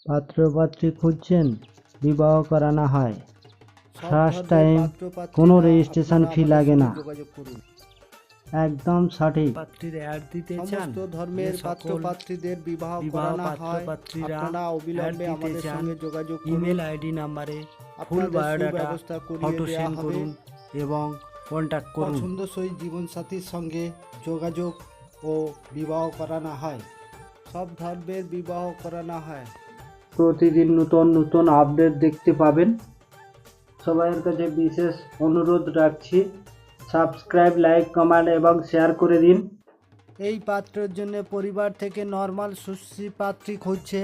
পাত্র-পাত্রী খুঁজছেন, বিবাহ করানো হয়। ফার্স্ট টাইম, কোনো রেজিস্ট্রেশন ফি লাগে না। একদম সঠিক। পাত্রীর অ্যাড দিতে চান, সমস্ত ধর্মের পাত্র পাত্রীদের বিবাহ করানো হয়। আপনারা অবিলম্বে আমাদের সঙ্গে যোগাযোগ করুন। ইমেল আইডি নাম্বারে ফুল আপনাদের বায়োডাটা সুব্যবস্থা করিয়ে ফটো দেওয়া সেন্ড হবে। করুন এবং কন্ট্যাক্ট করুন। পছন্দসই জীবনসাথীর সঙ্গে যোগাযোগ ও বিবাহ করানো হয়। সব ধর্মের বিবাহ করানো হয়। প্রতিদিন নতুন নতুন আপডেট দেখতে পাবেন। সবাইয়ের কাছে বিশেষ অনুরোধ রাখছি, সাবস্ক্রাইব, লাইক, কমেন্ট এবং শেয়ার করে দিন। এই পাত্রের জন্য পরিবার থেকে নর্মাল সুশ্রী পাত্রী খুঁজছে।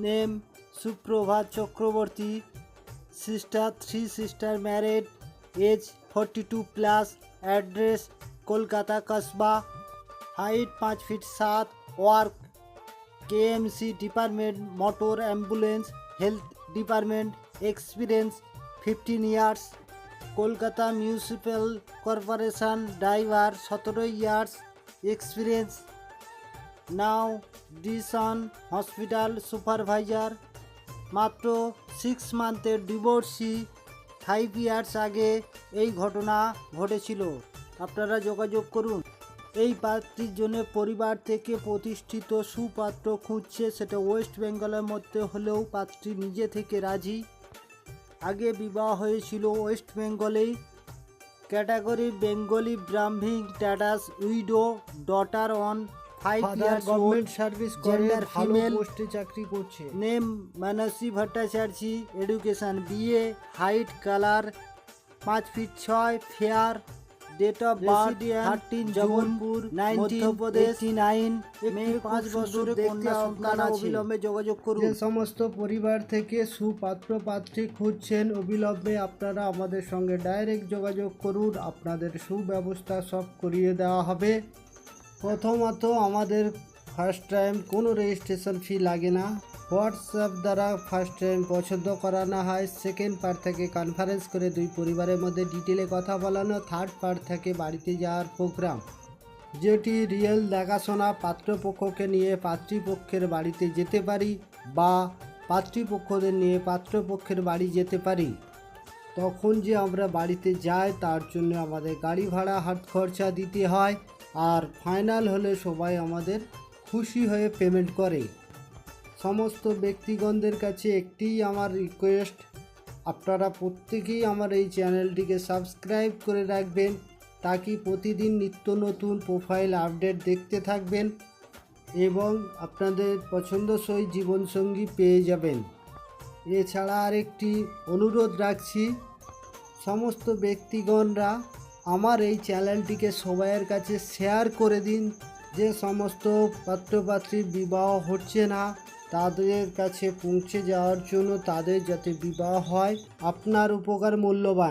Name Suprabhat Chakraborty, sister 3 sister married, age 42+, address Kolkata Kasba, height 5 feet 7, work KMC department, motor ambulance, health department, experience 15 years, Kolkata municipal corporation driver 17 years experience, now ডিসন হসপিটাল সুপারভাইজার, মাত্র 6 মান্থের ডিভোর্সি, 5 ইয়ার্স আগে এই ঘটনা ঘটেছিল। আপনারা যোগাযোগ করুন। এই পাত্রীর জন্য পরিবার থেকে প্রতিষ্ঠিত সুপাত্র খুঁজছে, সেটা ওয়েস্ট বেঙ্গলের মধ্যে হলেও পাত্রী নিজে থেকে রাজি। আগে বিবাহ হয়েছিল ওয়েস্ট বেঙ্গলেই। Category Bengali, Brahmin status, widow, daughter on 5 years, government service করে, ভালো পোস্টে চাকরি করছে। Name Mansi Bhattacharya, education BA, height colour 5 feet 6, fair, date of birth 13 Jabalpur, Madhya Pradesh, 89, মেয়ে 5 বছরের কন্যা সন্তান আছে। অবিলম্বে যোগাযোগ করুন। যে সমস্ত পরিবার থেকে সুপাত্র পাত্রী খুঁজছেন, অবিলম্বে আপনারা আমাদের সঙ্গে ডাইরেক্ট যোগাযোগ করুন। আপনাদের সুব্যবস্থা সব করিয়ে দেওয়া হবে। প্রথমত আমাদের ফার্স্ট টাইম কোনো রেজিস্ট্রেশন ফি লাগে না। হোয়াটসঅ্যাপ দ্বারা ফার্স্ট টাইম পছন্দ করানো হয়। সেকেন্ড পার্ট থেকে কনফারেন্স করে দুই পরিবারের মধ্যে ডিটেলে কথা বলানো। থার্ড পার্ট থেকে বাড়িতে যাওয়ার প্রোগ্রাম, যেটি রিয়েল দেখাশোনা। পাত্রপক্ষকে নিয়ে পাত্রীপক্ষের বাড়িতে যেতে পারি বা পাত্রীপক্ষদের নিয়ে পাত্রপক্ষের বাড়ি যেতে পারি। তখন যে আমরা বাড়িতে যাই তার জন্য আমাদের গাড়ি ভাড়া হাত খরচা দিতে হয়। আর ফাইনাল হলে সবাই আমাদের খুশি হয়ে পেমেন্ট করে। সমস্ত ব্যক্তিগণদের কাছে একটিই আমার রিকোয়েস্ট, আপনারা প্রত্যেকেই আমার এই চ্যানেলটিকে সাবস্ক্রাইব করে রাখবেন, তাকি প্রতিদিন নিত্য নতুন প্রোফাইল আপডেট দেখতে থাকবেন এবং আপনাদের পছন্দসই জীবনসঙ্গী পেয়ে যাবেন। এছাড়া আরেকটি অনুরোধ রাখছি, সমস্ত ব্যক্তিগণরা আমার এই চ্যানেলটিকে সবাইয়ের কাছে শেয়ার করে দিন। যে সমস্ত পাত্রপাত্রীর বিবাহ হচ্ছে না তাদের কাছে পৌঁছে যাওয়ার জন্য, তাদের যাতে বিবাহ হয়। আপনার উপকার মূল্যবান।